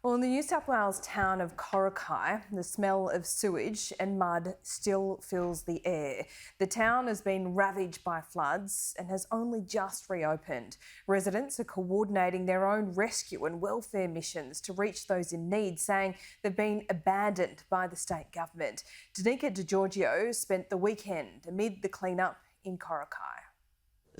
Well, in the New South Wales town of Coraki, the smell of sewage and mud still fills the air. The town has been ravaged by floods and has only just reopened. Residents are coordinating their own rescue and welfare missions to reach those in need, saying they've been abandoned by the state government. Danica DiGiorgio spent the weekend amid the clean-up in Coraki.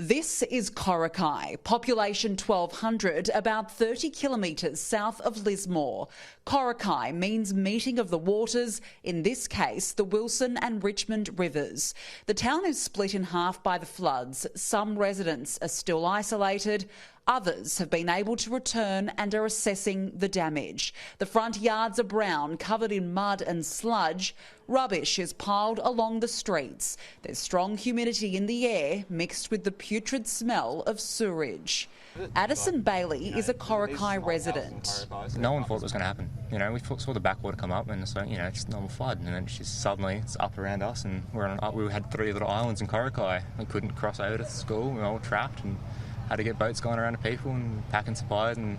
This is Coraki, population 1,200, about 30 kilometres south of Lismore. Coraki means meeting of the waters, in this case the Wilson and Richmond rivers. The town is split in half by the floods. Some residents are still isolated. Others have been able to return and are assessing the damage. The front yards are brown, covered in mud and sludge. Rubbish is piled along the streets. There's strong humidity in the air mixed with the putrid smell of sewage. Addison Bailey is a Coraki resident. No one thought it was going to happen. You know, we saw the backwater come up and it's like, it's normal flood, and then it's just suddenly it's up around us, and we had 3 little islands in Coraki. We couldn't cross over to school. We were all trapped and had to get boats going around to people and packing supplies, and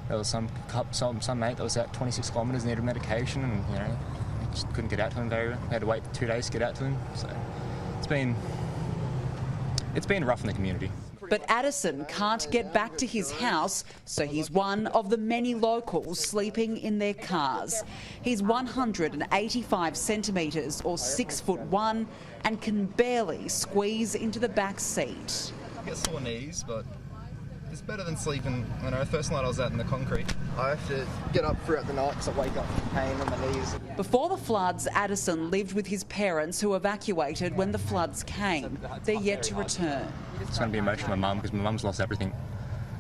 there was some mate that was out 26 kilometres, needed medication, and just couldn't get out to him very well. We had to wait 2 days to get out to him. So it's been rough in the community. But Addison can't get back to his house, so he's one of the many locals sleeping in their cars. He's 185 centimetres or 6'1" and can barely squeeze into the back seat. I get sore knees, but it's better than sleeping. First night I was out in the concrete. I have to get up throughout the night because I wake up with pain on my knees. Before the floods, Addison lived with his parents who evacuated when the floods came. They're yet to return. It's going to be emotional for my mum, because my mum's lost everything,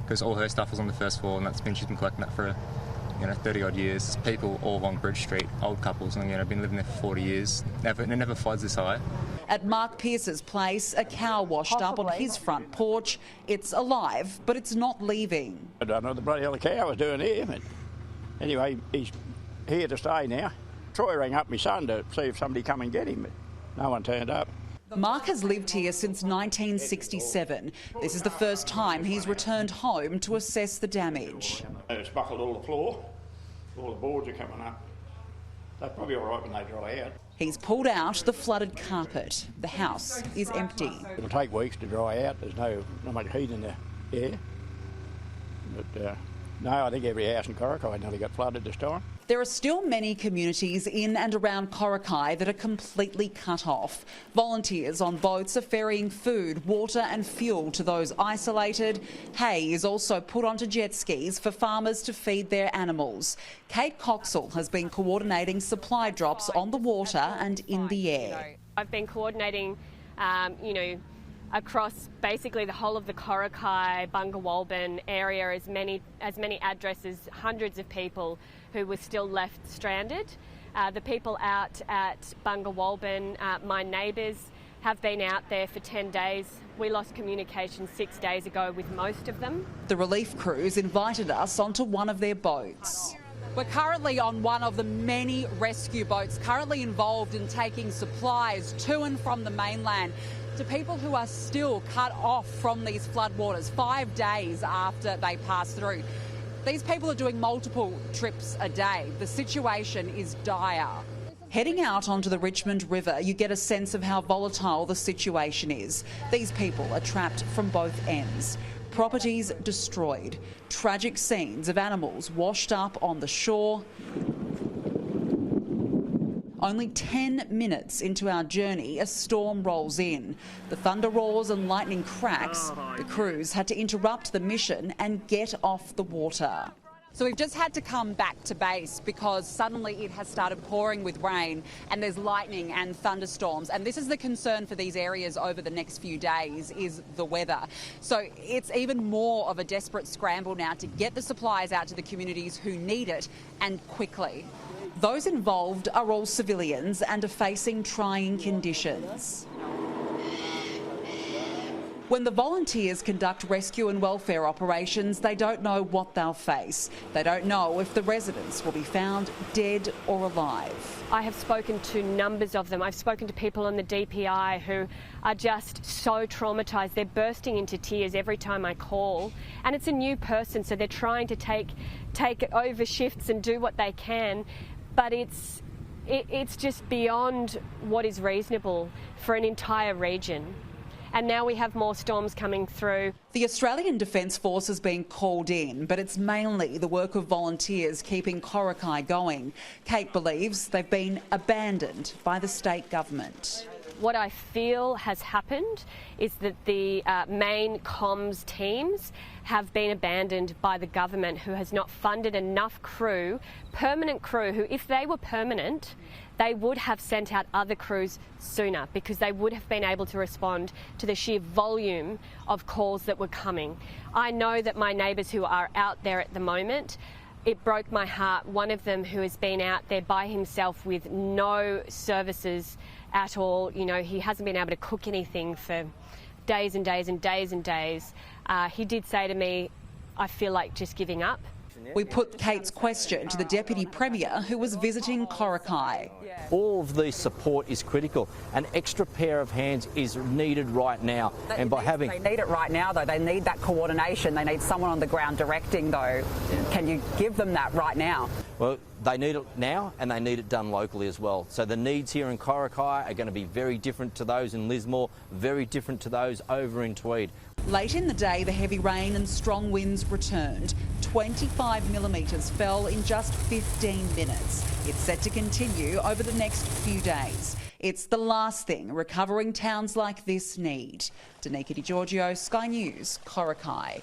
because all her stuff was on the first floor, and she's been collecting that for 30 odd years. There's people all along Bridge Street, old couples, and I've been living there for 40 years. It never floods this high. At Mark Pearce's place, a cow washed up on his front porch. It's alive, but it's not leaving. I don't know what the bloody hell the cow was doing here, but anyway, he's here to stay now. Troy rang up my son to see if somebody come and get him, but no one turned up. Mark has lived here since 1967. This is the first time he's returned home to assess the damage. It's buckled all the floor. All the boards are coming up. They're probably all right when they dry out. He's pulled out the flooded carpet. The house is empty. It'll take weeks to dry out. There's not much heat in the air. But no, I think every house in Coraki nearly got flooded this time. There are still many communities in and around Coraki that are completely cut off. Volunteers on boats are ferrying food, water and fuel to those isolated. Hay is also put onto jet skis for farmers to feed their animals. Kate Coxall has been coordinating supply drops on the water and in the air. I've been coordinating, across basically the whole of the Coraki, Bunga area, as many addresses, hundreds of people who were still left stranded. The people out at Bunga, my neighbours, have been out there for 10 days. We lost communication 6 days ago with most of them. The relief crews invited us onto one of their boats. We're currently on one of the many rescue boats currently involved in taking supplies to and from the mainland to people who are still cut off from these floodwaters 5 days after they pass through. These people are doing multiple trips a day. The situation is dire. Heading out onto the Richmond River, you get a sense of how volatile the situation is. These people are trapped from both ends. Properties destroyed. Tragic scenes of animals washed up on the shore. Only 10 minutes into our journey, a storm rolls in. The thunder roars and lightning cracks. The crews had to interrupt the mission and get off the water. So we've just had to come back to base because suddenly it has started pouring with rain and there's lightning and thunderstorms. And this is the concern for these areas over the next few days, is the weather. So it's even more of a desperate scramble now to get the supplies out to the communities who need it, and quickly. Those involved are all civilians and are facing trying conditions. When the volunteers conduct rescue and welfare operations, they don't know what they'll face. They don't know if the residents will be found dead or alive. I have spoken to numbers of them. I've spoken to people on the DPI who are just so traumatised. They're bursting into tears every time I call. And it's a new person, so they're trying to take over shifts and do what they can. But it's just beyond what is reasonable for an entire region. And now we have more storms coming through. The Australian Defence Force has been called in, but it's mainly the work of volunteers keeping Coraki going. Kate believes they've been abandoned by the state government. What I feel has happened is that the main comms teams have been abandoned by the government, who has not funded enough crew, permanent crew, who, if they were permanent, they would have sent out other crews sooner, because they would have been able to respond to the sheer volume of calls that were coming. I know that my neighbours who are out there at the moment, it broke my heart. One of them, who has been out there by himself with no services at all, you know, he hasn't been able to cook anything for days and days and days and days. He did say to me, I feel like just giving up. We put Kate's question to the Deputy Premier, who was visiting Coraki. All of the support is critical. An extra pair of hands is needed right now. They need it right now, though. They need that coordination. They need someone on the ground directing, though. Can you give them that right now? Well, they need it now, and they need it done locally as well. So the needs here in Coraki are going to be very different to those in Lismore, very different to those over in Tweed. Late in the day, the heavy rain and strong winds returned. 25 millimetres fell in just 15 minutes. It's set to continue over the next few days. It's the last thing recovering towns like this need. Danica Di Giorgio, Sky News, Coraki.